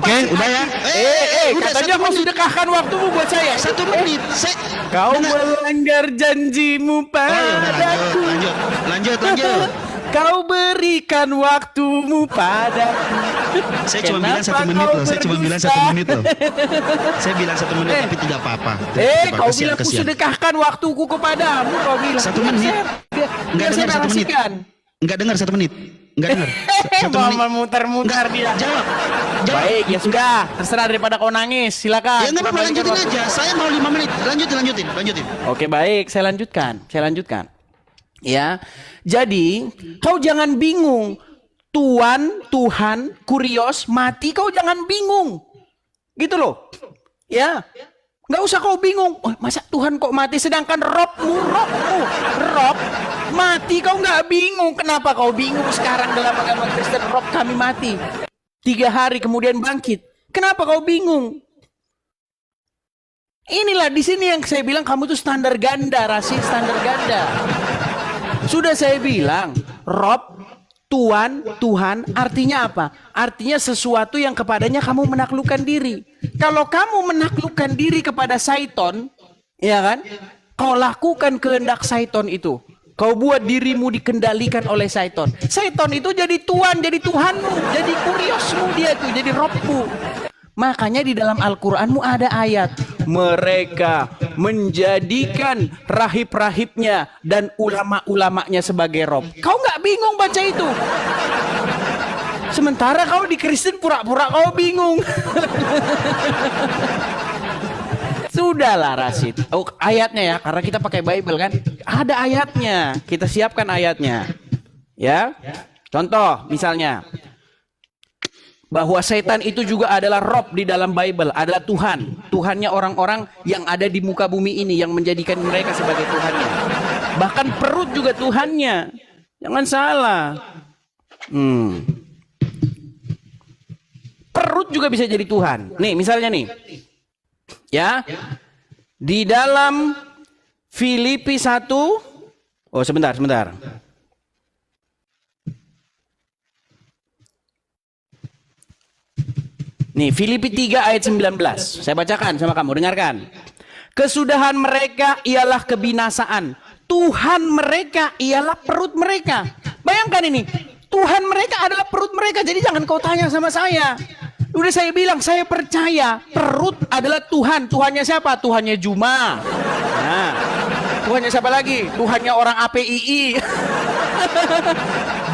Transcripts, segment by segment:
Oke, udah ya. Udah, katanya kau sedekahkan waktumu buat saya. 1 menit. Kau melanggar janjimu padaku. Lanjut. Kau berikan waktumu padaku. Saya cuma bilang 1 menit loh. Saya bilang 1 menit tapi tidak apa-apa. Kau bilang ku sedekahkan waktuku kepadamu. Kau bilang 1 menit. Enggak dengar 1 menit. Enggak dengar 1 menit. Enggak dengar. 1 menit. Mama muter-muter dia. Jawab. Baik, ya sudah. Terserah daripada kau nangis. Silakan. Ya enggak apa-apa, lanjutin aja. Saya mau 5 menit. Lanjutin. Oke, baik. Saya lanjutkan. Ya. Jadi, kau jangan bingung. Tuhan, kurios, mati, kau jangan bingung. Gitu loh. Ya. Nggak usah kau bingung. Oh, masa Tuhan kok mati sedangkan Rob mati, kau nggak bingung. Kenapa kau bingung sekarang dalam agama Kristen? Rob kami mati 3 hari kemudian bangkit. Kenapa kau bingung? Inilah di sini yang saya bilang kamu tuh standar ganda, standar ganda. Sudah saya bilang, Rob, Tuhan artinya apa? Artinya sesuatu yang kepadanya kamu menaklukkan diri. Kalau kamu menaklukkan diri kepada Saiton, ya kan? Kau lakukan kehendak Saiton itu. Kau buat dirimu dikendalikan oleh Saiton. Saiton itu jadi Tuhan, jadi Tuhanmu, jadi kuriosmu dia itu, jadi Robmu. Makanya di dalam Al-Qur'anmu ada ayat, mereka menjadikan rahib-rahibnya dan ulama-ulamanya sebagai Rob. Kau nggak bingung baca itu? Sementara kau di Kristen pura-pura kau bingung. Sudahlah Rasid. Oh, ayatnya ya, karena kita pakai Bible kan. Ada ayatnya. Kita siapkan ayatnya. Ya. Contoh misalnya bahwa setan itu juga adalah Rob di dalam Bible, adalah Tuhan. Tuhannya orang-orang yang ada di muka bumi ini yang menjadikan mereka sebagai Tuhannya. Bahkan perut juga Tuhannya. Jangan salah. Perut juga bisa jadi Tuhan. Nih, misalnya nih. Ya. Di dalam Filipi 1. Oh, sebentar. Nih, Filipi 3 ayat 19. Saya bacakan sama kamu, dengarkan. Kesudahan mereka ialah kebinasaan. Tuhan mereka ialah perut mereka. Bayangkan ini. Tuhan mereka adalah perut mereka. Jadi jangan kau tanya sama saya. Udah saya bilang, saya percaya perut adalah Tuhan. Tuhannya siapa? Tuhannya Juma. Nah, Tuhannya siapa lagi? Tuhannya orang APII.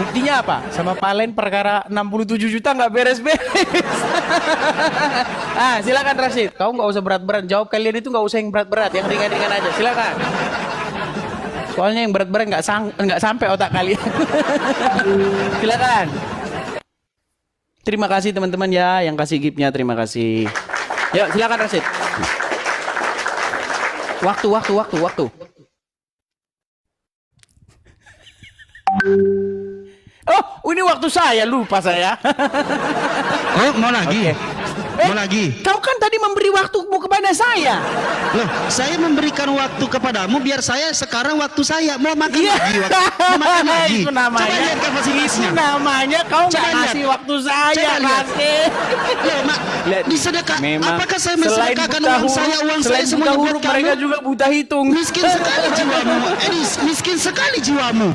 Buktinya apa? Sama Palen perkara 67 juta nggak beres-beres. Silakan Rasid. Kau nggak usah berat-berat. Jawab kalian itu nggak usah yang berat-berat, yang ringan-ringan aja. Silakan. Soalnya yang berat-berat nggak sampai otak kalian. Silakan. Terima kasih teman-teman ya yang kasih gift-nya. Terima kasih. Yuk silakan Rasid. Waktu. Oh, ini waktu saya, lupa saya. Oh, mau lagi? Okay. Mau lagi? Kau kan tadi memberi waktumu kepada saya. Loh, saya memberikan waktu kepadamu biar saya sekarang waktu saya mau makan lagi. Mau makan lagi. Itu namanya. Coba lihat kapasitasnya. Itu namanya kau nggak ngasih waktu saya, Rasid. Disedekah. Apakah saya mensedekahkan uang saya semuanya buat kamu? Mereka juga buta hitung. Miskin sekali jiwamu. Miskin sekali jiwamu.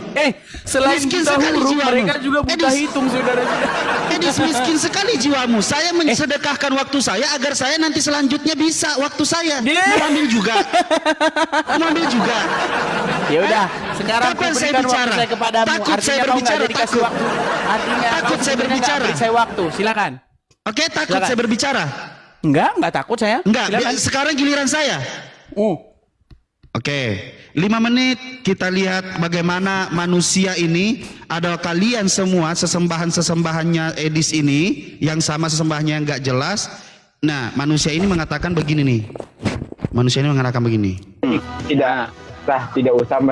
Selain buta huruf, mereka juga buta hitung, saudara-saudara. Miskin sekali jiwamu. Saya mensedekahkan waktu saya agar saya nanti selanjutnya bisa waktu saya mau ambil juga. Ya udah, sekarang kapan saya bicara? Waktu saya kepadamu. Takut saya berbicara, dikasih waktu. Artinya takut saya berbicara. Beri saya waktu. Silakan. Oke, takut saya berbicara. Enggak takut saya. Enggak, silakan. Sekarang giliran saya. Oke, 5 menit kita lihat bagaimana manusia ini, ada kalian semua sesembahannya Edis ini yang sama sesembahannya yang nggak jelas. Nah, manusia ini mengatakan begini nih. Tidak usah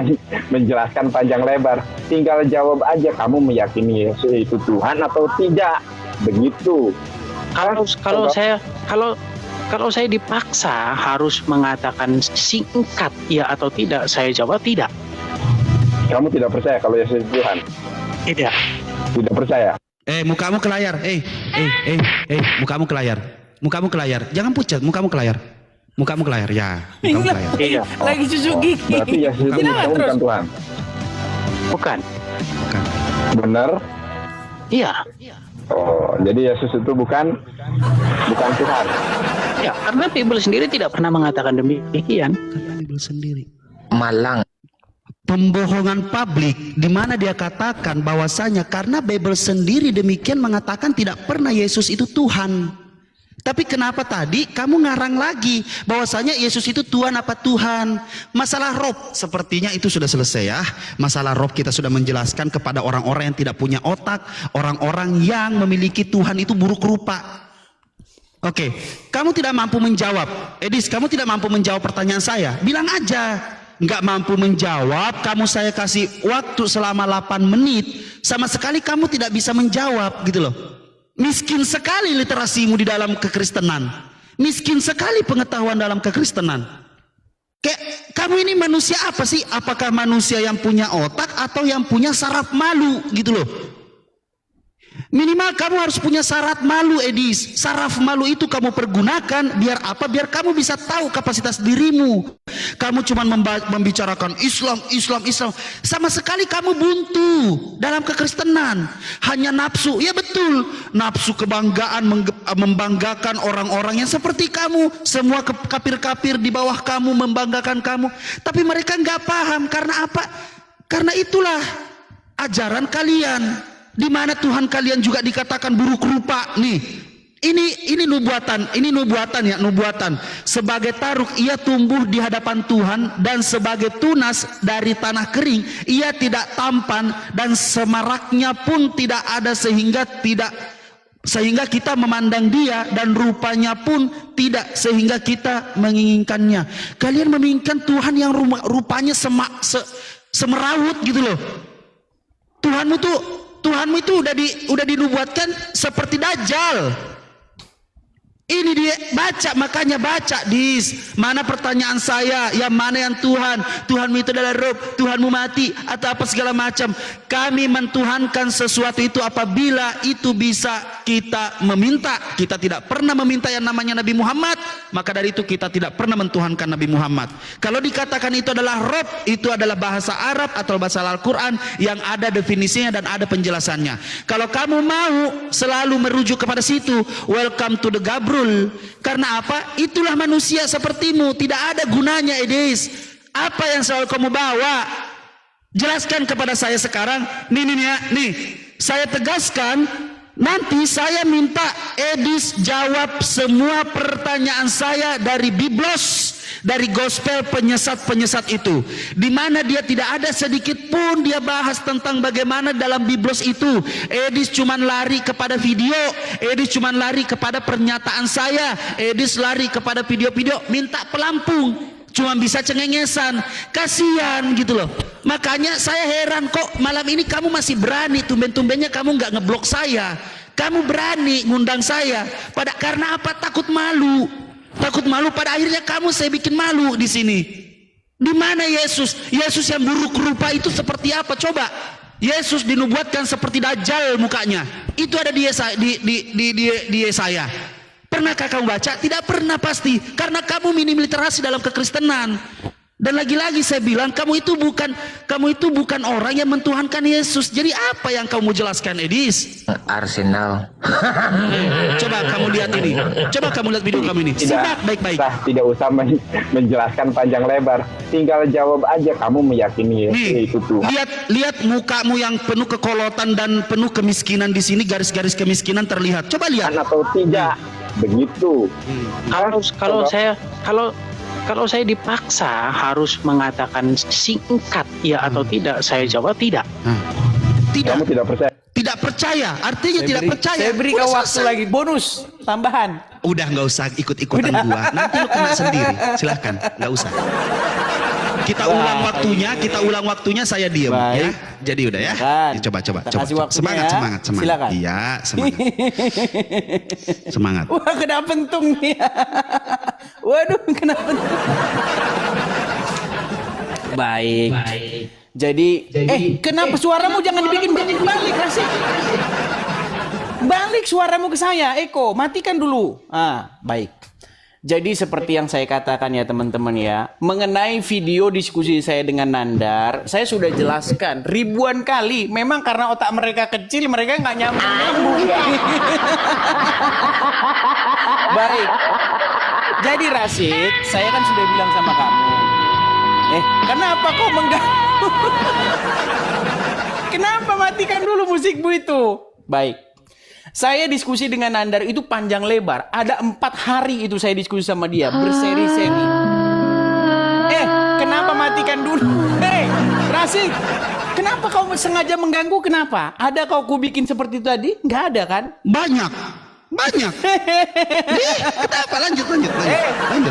menjelaskan panjang lebar. Tinggal jawab aja, kamu meyakini Yesus itu Tuhan atau tidak. Begitu. Kalau saya dipaksa harus mengatakan singkat ya atau tidak, saya jawab tidak. Kamu tidak percaya kalau Yesus itu Tuhan? Tidak. Tidak percaya? Mukamu ke layar. Mukamu ke layar. Mukamu ke layar. Jangan pucat, mukamu ke layar. Mukamu ke layar, ya. Mukamu ke layar. Iya. Lagi susu gigi. Berarti Yesus itu Kenapa kamu terus? bukan Tuhan. Bukan. Bukan. Benar? Iya. Oh, jadi Yesus itu bukan Tuhan. Ya, karena Bible sendiri tidak pernah mengatakan demikian. Karena Bible sendiri. Malang. Pembohongan publik di mana dia katakan bahwasanya karena Bible sendiri demikian mengatakan tidak pernah Yesus itu Tuhan. Tapi kenapa tadi kamu ngarang lagi bahwasanya Yesus itu Tuhan apa Tuhan? Masalah rob sepertinya itu sudah selesai ya. Masalah rob kita sudah menjelaskan kepada orang-orang yang tidak punya otak, orang-orang yang memiliki Tuhan itu buruk rupa. Oke, kamu tidak mampu menjawab. Edis, kamu tidak mampu menjawab pertanyaan saya. Bilang aja. Nggak mampu menjawab, kamu saya kasih waktu selama 8 menit. Sama sekali kamu tidak bisa menjawab gitu loh. Miskin sekali literasimu di dalam kekristenan. Miskin sekali pengetahuan dalam kekristenan. Kayak kamu ini manusia apa sih? Apakah manusia yang punya otak atau yang punya saraf malu gitu loh. Minimal kamu harus punya saraf malu, Edis. Saraf malu itu kamu pergunakan biar apa? Biar kamu bisa tahu kapasitas dirimu. Kamu cuma membicarakan Islam. Sama sekali kamu buntu dalam kekristenan. Hanya nafsu. Ya betul. Nafsu kebanggaan membanggakan orang-orang yang seperti kamu. Semua kafir-kafir di bawah kamu membanggakan kamu. Tapi mereka nggak paham. Karena apa? Karena itulah ajaran kalian. Di mana Tuhan kalian juga dikatakan buruk rupa nih. Ini nubuatan ya, nubuatan. Sebagai taruk ia tumbuh di hadapan Tuhan dan sebagai tunas dari tanah kering ia tidak tampan dan semaraknya pun tidak ada sehingga kita memandang dia dan rupanya pun tidak sehingga kita menginginkannya. Kalian menginginkan Tuhan yang rupanya semerawut gitu loh. Tuhanmu itu udah dinubuatkan seperti Dajjal. Ini dia makanya baca mana pertanyaan saya, yang mana yang Tuhan? Tuhanmu itu adalah Rob, Tuhanmu mati atau apa segala macam. Kami mentuhankan sesuatu itu apabila itu bisa kita meminta. Kita tidak pernah meminta yang namanya Nabi Muhammad, maka dari itu kita tidak pernah mentuhankan Nabi Muhammad. Kalau dikatakan itu adalah Rob, itu adalah bahasa Arab atau bahasa Al-Quran yang ada definisinya dan ada penjelasannya. Kalau kamu mau selalu merujuk kepada situ, welcome to the Gabrul. Karena apa? Itulah manusia sepertimu. Tidak ada gunanya, Edis. Apa yang selalu kamu bawa? Jelaskan kepada saya sekarang. Nih, saya tegaskan. Nanti saya minta Edis jawab semua pertanyaan saya dari Biblos, dari gospel penyesat-penyesat itu, di mana dia tidak ada sedikit pun dia bahas tentang bagaimana dalam Biblos itu. Edis cuman lari kepada video, Edis cuman lari kepada pernyataan saya, Edis lari kepada video-video minta pelampung, cuma bisa cengengesan. Kasihan gitu loh. Makanya saya heran kok malam ini kamu masih berani, tumben-tumbennya kamu nggak ngeblok saya, kamu berani ngundang saya. Karena apa? Takut malu. Takut malu, pada akhirnya kamu saya bikin malu di sini. Di mana Yesus? Yesus yang buruk rupa itu seperti apa? Coba. Yesus dinubuatkan seperti Dajjal mukanya. Itu ada di Yesaya. Pernahkah kamu baca? Tidak pernah pasti. Karena kamu minim literasi dalam kekristenan. Dan lagi-lagi saya bilang kamu itu bukan orang yang mentuhankan Yesus. Jadi apa yang kamu mau jelaskan, Edis? Arsenal. Coba kamu lihat ini. Coba kamu lihat video kamu ini. Simak baik-baik. Tidak usah menjelaskan panjang lebar. Tinggal jawab aja, kamu meyakini Yesus itu Tuhan. Lihat mukamu yang penuh kekolotan dan penuh kemiskinan di sini, garis-garis kemiskinan terlihat. Coba lihat. Atau tidak? Begitu. Kalau saya dipaksa harus mengatakan singkat ya atau tidak, saya jawab tidak. Tidak. Kamu tidak percaya? Tidak percaya, artinya tidak percaya. Saya beri kau waktu lagi, bonus tambahan. Udah nggak usah ikut-ikutan gua. Nanti lu kena sendiri. Silahkan, nggak usah. Kita ulang waktunya, saya diem ya. Jadi udah ya. Coba. Semangat. Silakan. Iya, semangat. Wah, kena pentung nih. Waduh, kena pentung. Baik. Jadi, kenapa suaramu jangan dibikin balik, Rasik? Balik suaramu ke saya, Eko. Matikan dulu. Baik. Jadi seperti yang saya katakan ya teman-teman ya, mengenai video diskusi saya dengan Nandar, saya sudah jelaskan ribuan kali. Memang karena otak mereka kecil, mereka nggak nyambung. Baik. Jadi Rashid, saya kan sudah bilang sama kamu. Kenapa kau mengganggu? Kenapa matikan dulu musikmu itu? Baik. Saya diskusi dengan Nandar itu panjang lebar. Ada 4 hari itu saya diskusi sama dia. Berseri-seri. Kenapa matikan dulu? Rashid. Kenapa kau sengaja mengganggu? Kenapa? Ada kau bikin seperti itu tadi? Nggak ada kan? Banyak. Kenapa? Lanjut.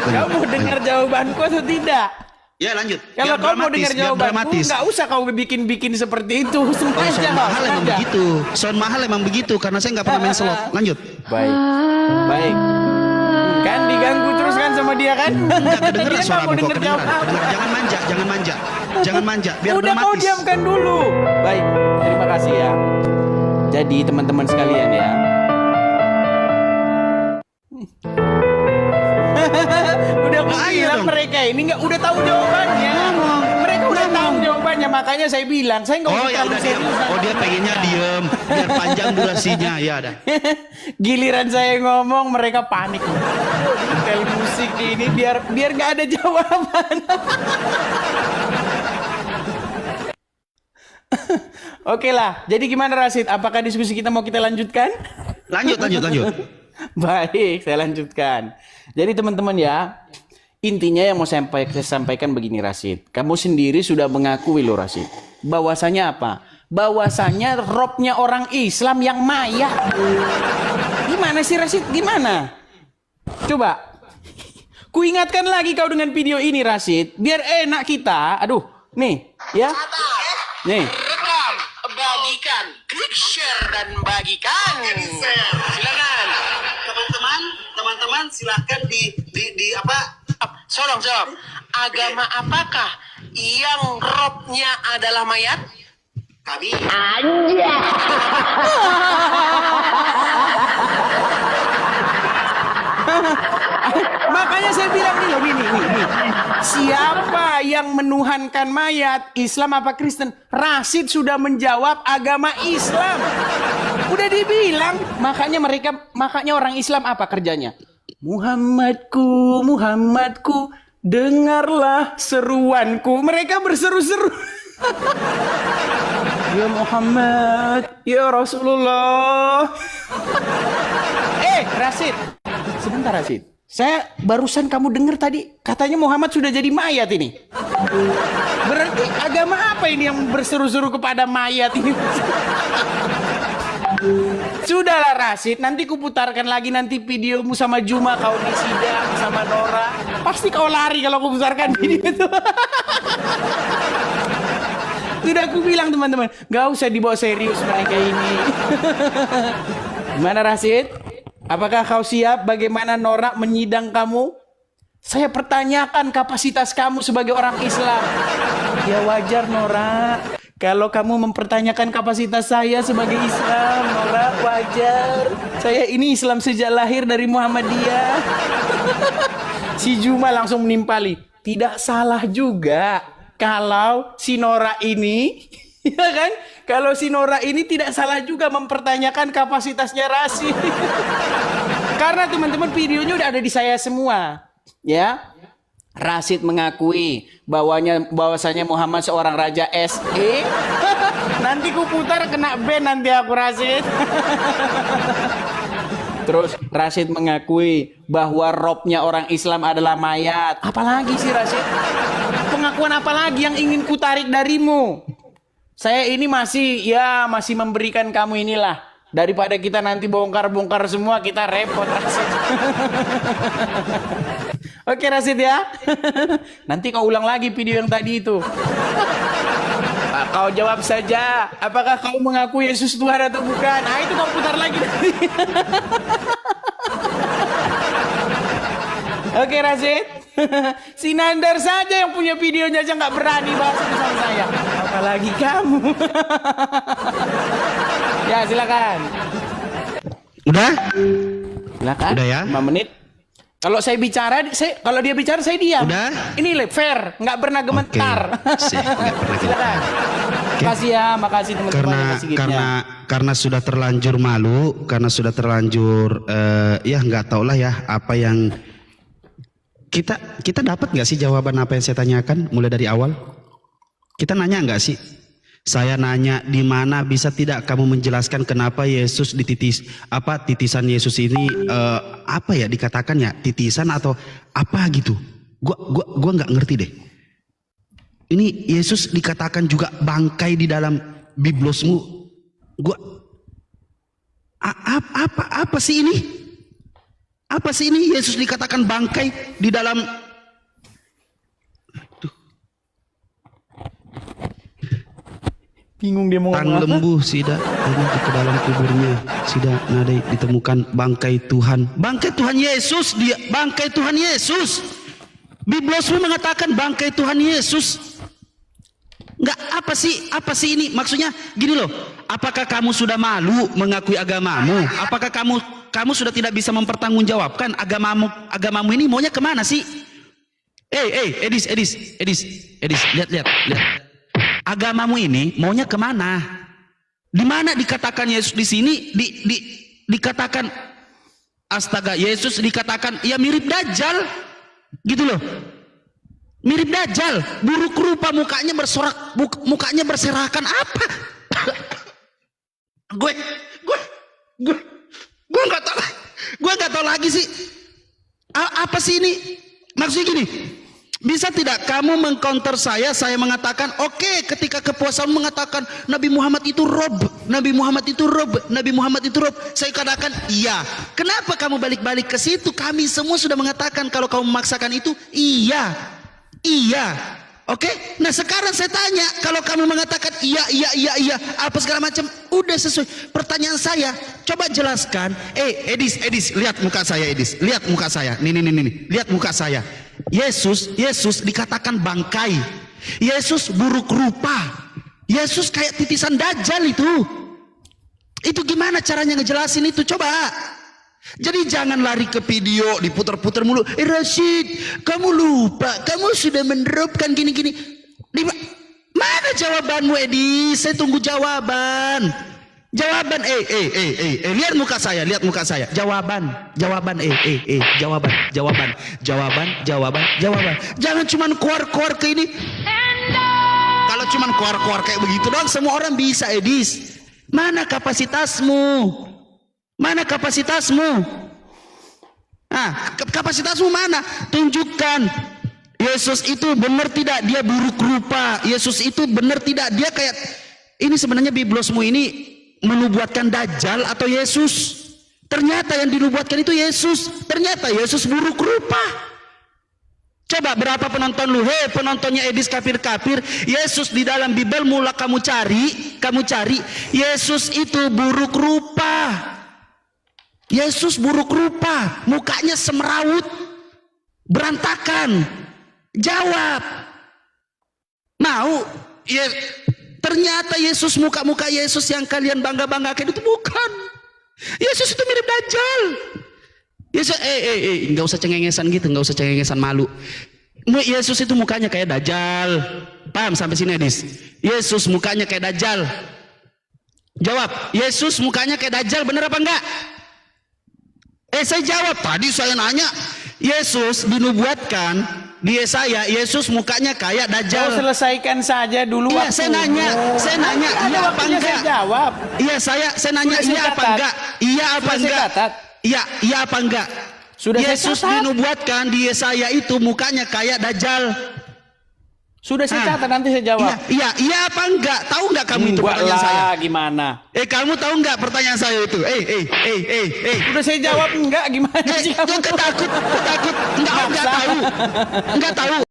Kamu dengar jawabanku atau tidak? Ya lanjut. Kalau kau mau dengar jawabanku, nggak usah kau bikin seperti itu. Sound mahal emang begitu. Sound mahal emang begitu karena saya nggak pernah main slot. Lanjut. Baik. Kan diganggu terus kan sama dia kan? Nggak kedengeran Dia suaramu mau kok. denger jawaban. Jangan manja. Biar Udah kau dramatis. diamkan dulu. Baik, terima kasih ya. Jadi teman-teman sekalian ya. Udah aku bilang mereka ini udah tahu jawabannya. Mereka udah tahu jawabannya, makanya saya bilang saya nggak Oh ya udah diam. Oh dia pengennya diem biar panjang durasinya. Ya ada. Giliran saya ngomong mereka panik. Kali musik ini biar nggak ada jawaban. Oke lah. Jadi gimana Rashid? Apakah diskusi kita mau kita lanjutkan? Lanjut. Baik, saya lanjutkan. Jadi teman-teman ya, intinya yang mau saya sampaikan begini Rashid. Kamu sendiri sudah mengakui loh Rashid. Bahwasanya apa? Bahwasanya robnya orang Islam yang mayat. Gimana sih Rashid? Gimana? Coba. Kuingatkan lagi kau dengan video ini Rashid. Biar enak kita. Aduh, nih ya. Nih. Rekam, bagikan, klik share dan bagikan. Silakan. Teman-teman silakan di apa? Soalnya jawab. Agama apakah yang robnya adalah mayat? Kami. Makanya saya bilang nih. Siapa yang menuhankan mayat, Islam apa Kristen? Rashid sudah menjawab agama Islam. Udah dibilang, makanya orang Islam apa kerjanya? Muhammadku, dengarlah seruanku. Mereka berseru-seru. Ya Muhammad, ya Rasulullah. Rashid. Sebentar Rashid. Saya barusan kamu dengar tadi katanya Muhammad sudah jadi mayat ini. Berarti agama apa ini yang berseru-seru kepada mayat ini? Sudahlah Rashid, nanti kuputarkan lagi nanti videomu sama Juma kau di sidang sama Nora. Pasti kau lari kalau aku putarkan video itu. Sudah aku bilang teman-teman, gak usah dibawa serius mereka ini. Gimana Rashid? Apakah kau siap bagaimana Nora menyidang kamu? Saya pertanyakan kapasitas kamu sebagai orang Islam. Ya wajar Nora. Kalau kamu mempertanyakan kapasitas saya sebagai Islam, Nora, wajar. Saya ini Islam sejak lahir dari Muhammadiyah. Si Juma langsung menimpali. Tidak salah juga kalau si Nora ini, ya kan? Kalau si Nora ini tidak salah juga mempertanyakan kapasitasnya Rashid. Karena teman-teman videonya udah ada di saya semua. Ya. Rashid mengakui bahwasanya Muhammad seorang raja SE. Nanti ku putar kena ban nanti aku Rashid. Terus Rashid mengakui bahwa robnya orang Islam adalah mayat. Apalagi sih Rashid? Pengakuan apa lagi yang ingin ku tarik darimu? Saya ini masih memberikan kamu inilah. Daripada kita nanti bongkar-bongkar semua, kita repot Rashid. Oke Rashid ya. Nanti kau ulang lagi video yang tadi itu. Kau jawab saja. Apakah kau mengaku Yesus Tuhan atau bukan? Nah itu kau putar lagi nanti. Oke Rashid. Si Nandar saja yang punya videonya aja nggak berani bahas sama saya. Apalagi kamu. Ya silakan. Udah? Silakan. Udah ya? 5 menit. Kalau saya bicara, kalau dia bicara saya diam. Udah? Ini fair, nggak pernah gemetar. Sip, nggak pernah Silakan. Makasih ya, makasih teman-teman yang kasih giftnya. Karena sudah terlanjur malu, karena sudah terlanjur ya nggak tau lah ya apa yang kita dapat nggak sih jawaban apa yang saya tanyakan mulai dari awal? Kita nanya nggak sih? Saya nanya, di mana bisa tidak kamu menjelaskan kenapa Yesus titisan Yesus ini apa ya dikatakan ya, titisan atau apa gitu? Gua nggak ngerti deh. Ini Yesus dikatakan juga bangkai di dalam biblosmu. Apa sih ini? Apa sih ini Yesus dikatakan bangkai di dalam Bingung dia mau tang ngomong apa. lembu sida ini ke dalam kuburnya sida nadai ditemukan bangkai Tuhan. Bangkai Tuhan Yesus, dia bangkai Tuhan Yesus. Biblosmu mengatakan bangkai Tuhan Yesus. Enggak, apa sih ini? Maksudnya gini loh. Apakah kamu sudah malu mengakui agamamu? Apakah kamu sudah tidak bisa mempertanggungjawabkan agamamu ini maunya kemana sih? Edis, lihat. Agamamu ini maunya kemana? Di mana dikatakan Yesus di sini? Dikatakan astaga, Yesus dikatakan ya mirip Dajjal, gitu loh. Mirip Dajjal, buruk rupa, mukanya bersorak, mukanya berserakan apa? gue nggak tahu lagi sih. Apa sih ini? Maksudnya gini. Bisa tidak kamu mengcounter saya mengatakan oke, ketika kepuasan mengatakan Nabi Muhammad itu Rob, saya katakan iya. Kenapa kamu balik-balik ke situ? Kami semua sudah mengatakan kalau kamu memaksakan itu iya. Oke? Nah sekarang saya tanya, kalau kamu mengatakan iya, apa segala macam, udah sesuai. Pertanyaan saya, coba jelaskan. Edis, lihat muka saya, Edis. Lihat muka saya. Nih. Lihat muka saya. Yesus dikatakan bangkai. Yesus buruk rupa. Yesus kayak titisan Dajjal itu. Itu gimana caranya ngejelasin itu? Coba. Jadi jangan lari ke video diputar-putar mulu. Rashid, kamu lupa, kamu sudah menerapkan gini-gini. Mana jawabanmu, Edi? Saya tunggu jawaban. Jawaban, lihat muka saya. Jawaban, jawaban. Jangan cuman keluar ke ini. Kalau cuman keluar kayak begitu doang, semua orang bisa, Edis. Mana kapasitasmu? Kapasitasmu mana? Tunjukkan. Yesus itu benar tidak dia buruk rupa? Yesus itu benar tidak dia kayak ini? Sebenarnya biblosmu ini menubuatkan Dajjal atau Yesus? Ternyata yang dinubuatkan itu Yesus. Ternyata Yesus buruk rupa. Coba berapa penonton lu? Penontonnya Edis kafir-kafir. Yesus di dalam Bible mula kamu cari. Yesus itu buruk rupa. Yesus buruk rupa, mukanya semrawut, berantakan. Jawab. Mau? Ternyata Yesus, muka Yesus yang kalian bangga-banggakan itu bukan. Yesus itu mirip Dajjal. Yesus, nggak usah cengengesan gitu, nggak usah cengengesan malu. Yesus itu mukanya kayak Dajjal. Paham sampai sini, Edis? Yesus mukanya kayak Dajjal. Jawab. Yesus mukanya kayak Dajjal, bener apa enggak? Saya jawab. Tadi saya nanya, Yesus dinubuatkan di Yesaya, Yesus mukanya kayak Dajjal. Selesaikan saja dulu. Iya, saya nanya, iya apa enggak? Saya jawab. Iya, saya nanya iya apa enggak? Iya apa enggak? Iya apa enggak? Yesus dinubuatkan di Yesaya itu mukanya kayak Dajjal. Sudah saya catat, nanti saya jawab. Iya apa enggak? Tahu enggak kamu itu pertanyaan saya? Gimana? Kamu tahu enggak pertanyaan saya itu? Sudah saya jawab enggak, gimana sih kamu? Ketakut. Enggak tahu.